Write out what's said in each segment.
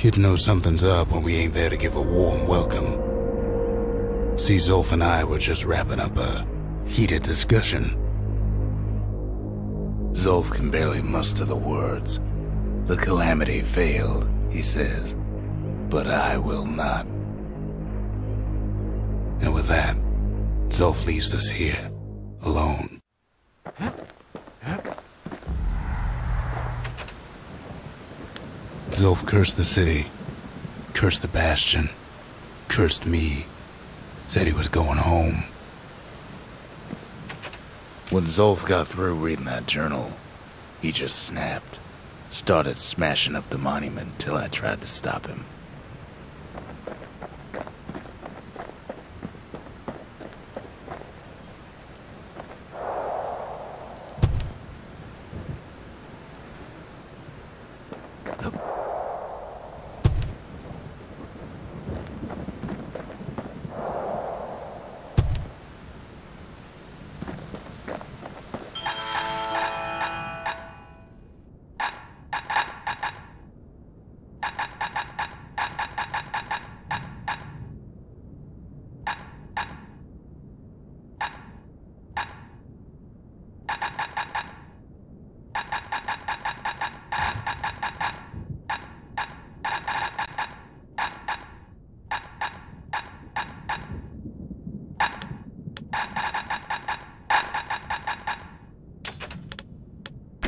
Kid knows something's up when we ain't there to give a warm welcome. See, Zolf and I were just wrapping up a heated discussion. Zolf can barely muster the words. The calamity failed, he says, but I will not. And with that, Zolf leaves us here, alone. Zolf cursed the city, cursed the Bastion, cursed me, said he was going home. When Zolf got through reading that journal, he just snapped, started smashing up the monument till I tried to stop him.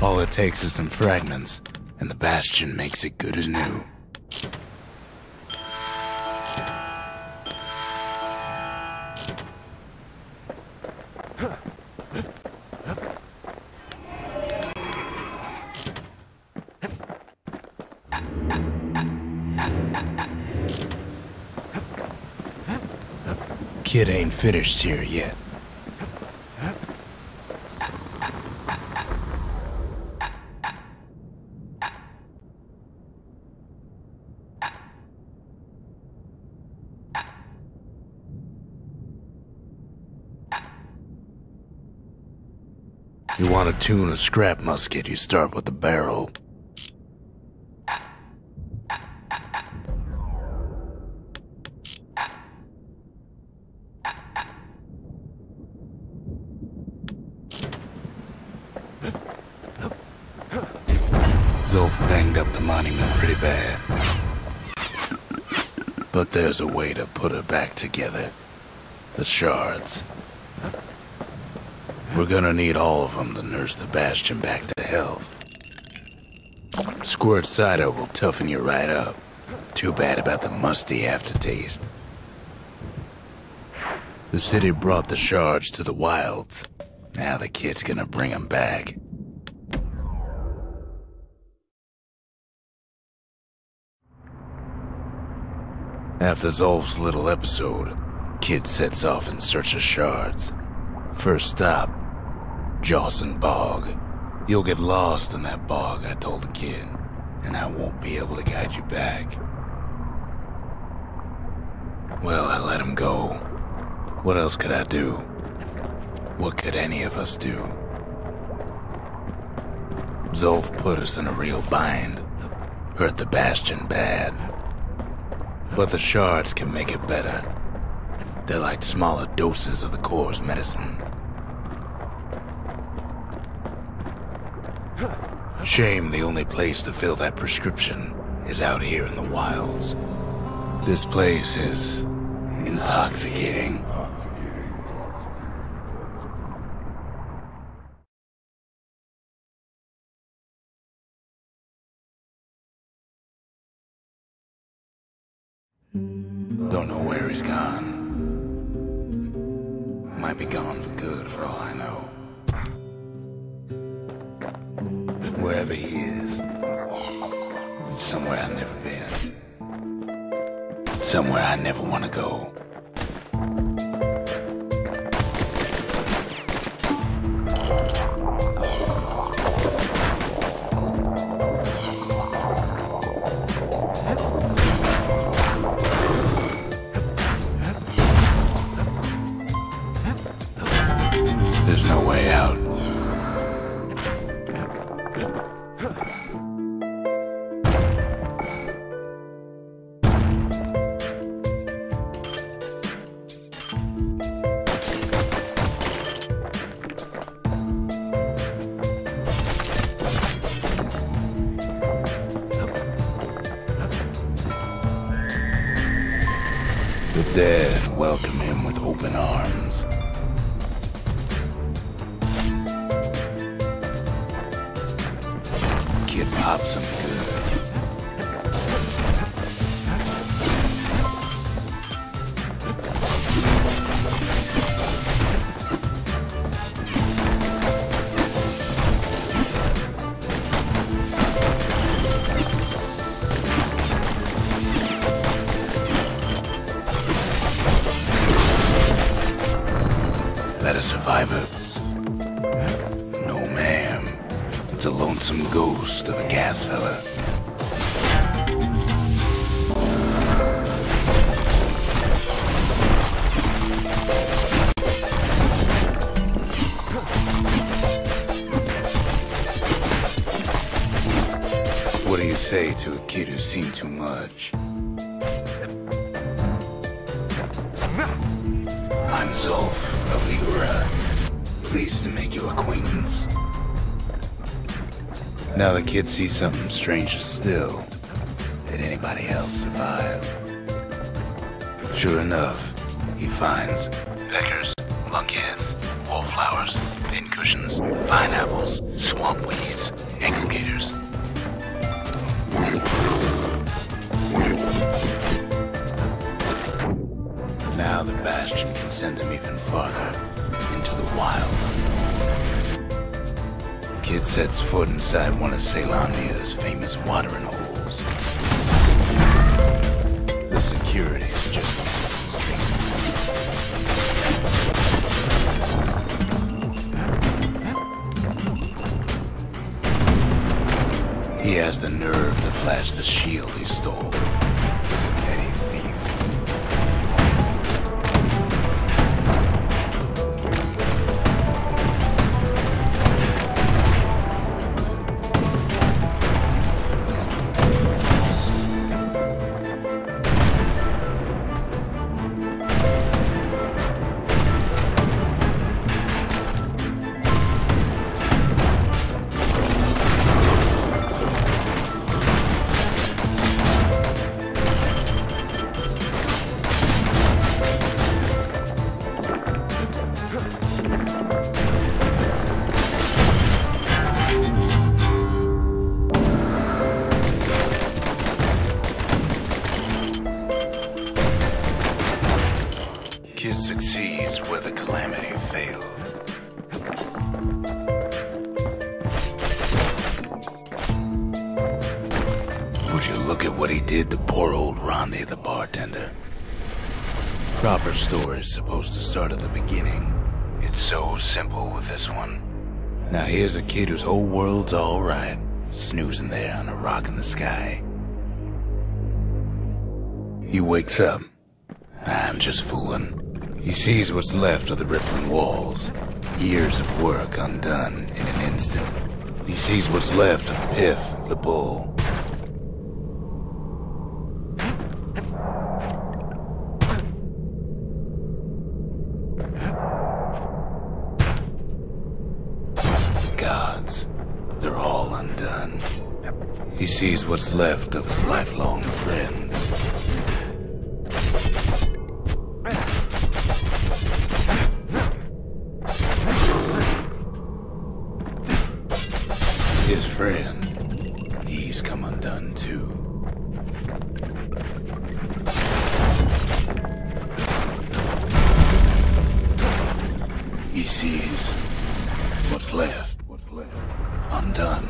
All it takes is some fragments, and the Bastion makes it good as new. Kid ain't finished here yet. You want to tune a scrap musket, you start with the barrel. Zolf banged up the monument pretty bad. But there's a way to put it back together. The shards. We're gonna need all of them to nurse the Bastion back to health. Squirt cider will toughen you right up. Too bad about the musty aftertaste. The city brought the shards to the wilds. Now the kid's gonna bring them back. After Zolf's little episode, Kid sets off in search of shards. First stop, Jawson Bog. You'll get lost in that bog, I told the kid, and I won't be able to guide you back. Well, I let him go. What else could I do? What could any of us do? Zolf put us in a real bind. Hurt the Bastion bad. But the shards can make it better. They're like smaller doses of the core's medicine. Shame the only place to fill that prescription is out here in the wilds. This place is intoxicating. Don't know where he's gone. Might be gone for good for all I know. Wherever he is, it's somewhere I've never been. Somewhere I never want to go. There's no way out. The dead welcome him with open arms. Kid pops him good. That a survivor? No, ma'am. It's a lonesome ghost of a gas fella. What do you say to a kid who's seen too much? I'm Zolf of Ligura. Pleased to make your acquaintance. Now the kid sees something stranger still. Did anybody else survive? Sure enough, he finds peckers, lunkheads, wallflowers, pincushions, vine apples, swamp weeds, ankle gators. Now the Bastian can send him even farther into the wild unknown. Kid sets foot inside one of Ceylondia's famous watering holes. The security is just he has the nerve to flash the shield he stole. He's a petty thief. Kid succeeds where the calamity failed. Would you look at what he did to poor old Rondi the bartender? Proper story's supposed to start at the beginning. It's so simple with this one. Now here's a kid whose whole world's alright, snoozing there on a rock in the sky. He wakes up. I'm just fooling. He sees what's left of the rippling walls. Years of work undone in an instant. He sees what's left of Pith, the bull. The gods, they're all undone. He sees what's left of his lifelong friend. His friend, he's come undone too. He sees what's left undone.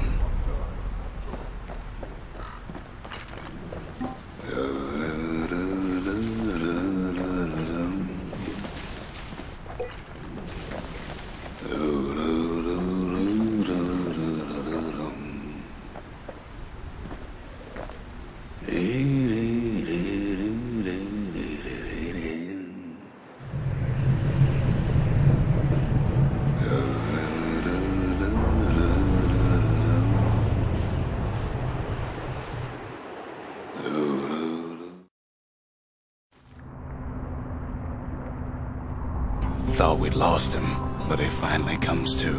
Thought we'd lost him, but he finally comes to.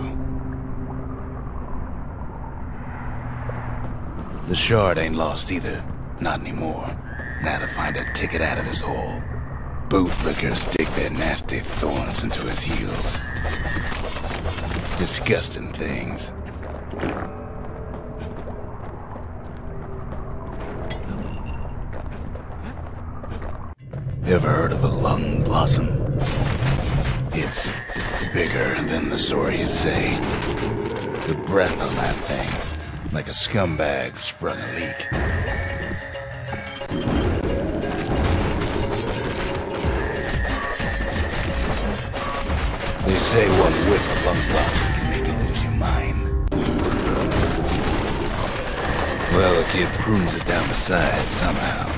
The shard ain't lost either. Not anymore. Now to find a ticket out of this hole. Bootlickers dig their nasty thorns into his heels. Disgusting things. Ever heard of a lung blossom? It's bigger than the stories say. The breath on that thing, like a scumbag sprung a leak. They say one whiff of lung blossom can make you lose your mind. Well, a kid prunes it down the side somehow.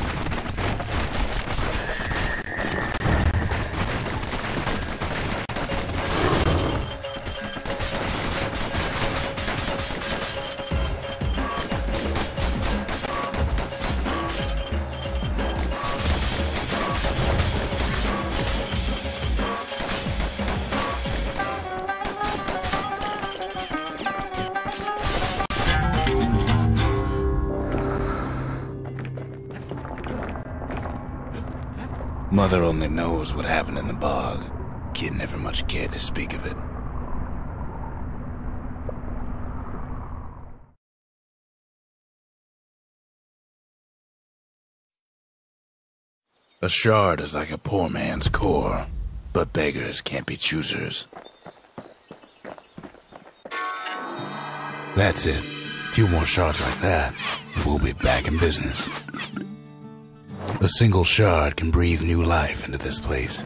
Mother only knows what happened in the bog. Kid never much cared to speak of it. A shard is like a poor man's core, but beggars can't be choosers. That's it. A few more shards like that, and we'll be back in business. A single shard can breathe new life into this place.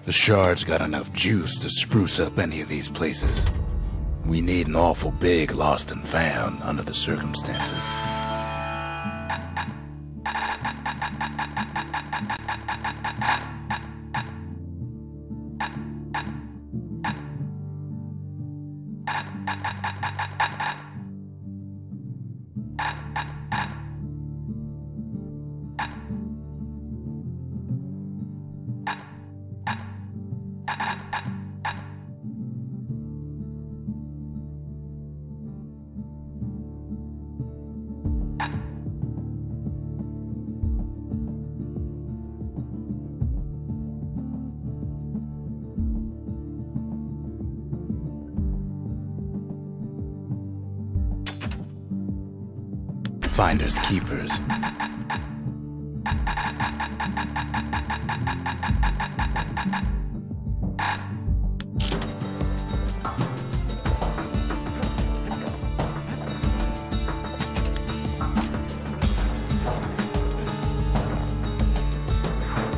The shard's got enough juice to spruce up any of these places. We need an awful big lost and found under the circumstances. Finders keepers.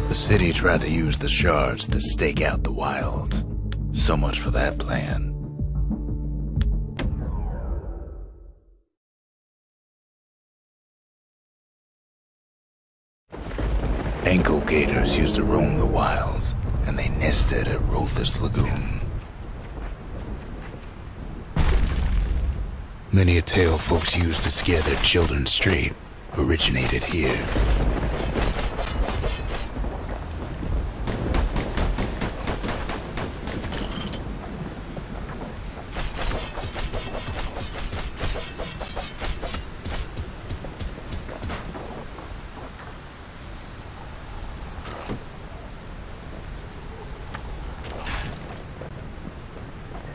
The city tried to use the shards to stake out the wilds. So much for that plan. Ankle gators used to roam the wilds, and they nested at Rothes Lagoon. Many a tale folks used to scare their children straight originated here.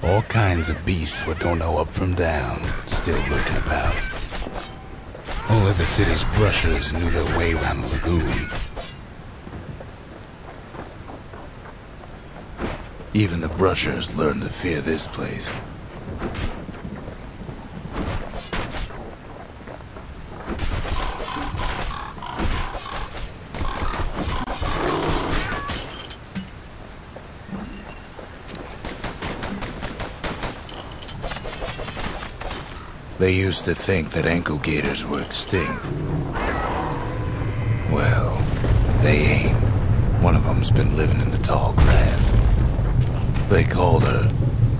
All kinds of beasts what don't know up from down, still lurking about. Only the city's brushers knew their way around the lagoon. Even the brushers learned to fear this place. They used to think that ankle gators were extinct. Well, they ain't. One of them's been living in the tall grass. They called her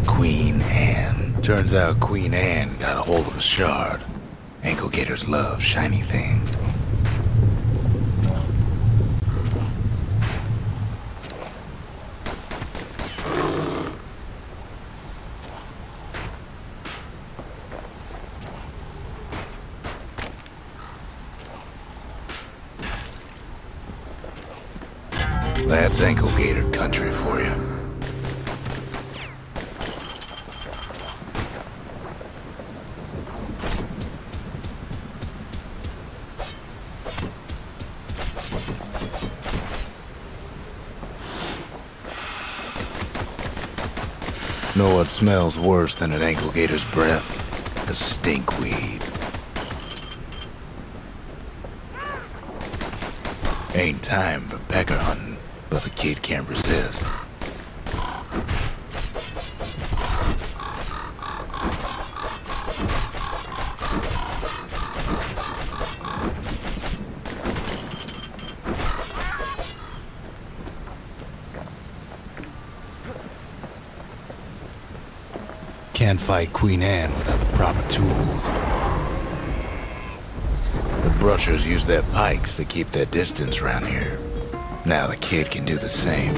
Queen Anne. Turns out Queen Anne got a hold of a shard. Ankle gators love shiny things. That's ankle gator country for you. Know what smells worse than an ankle gator's breath? A stinkweed. Ain't time for pecker hunting, but the kid can't resist. Can't fight Queen Anne without the proper tools. The brushers use their pikes to keep their distance around here. Now the kid can do the same.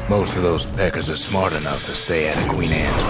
Most of those peckers are smart enough to stay out of Queen Anne's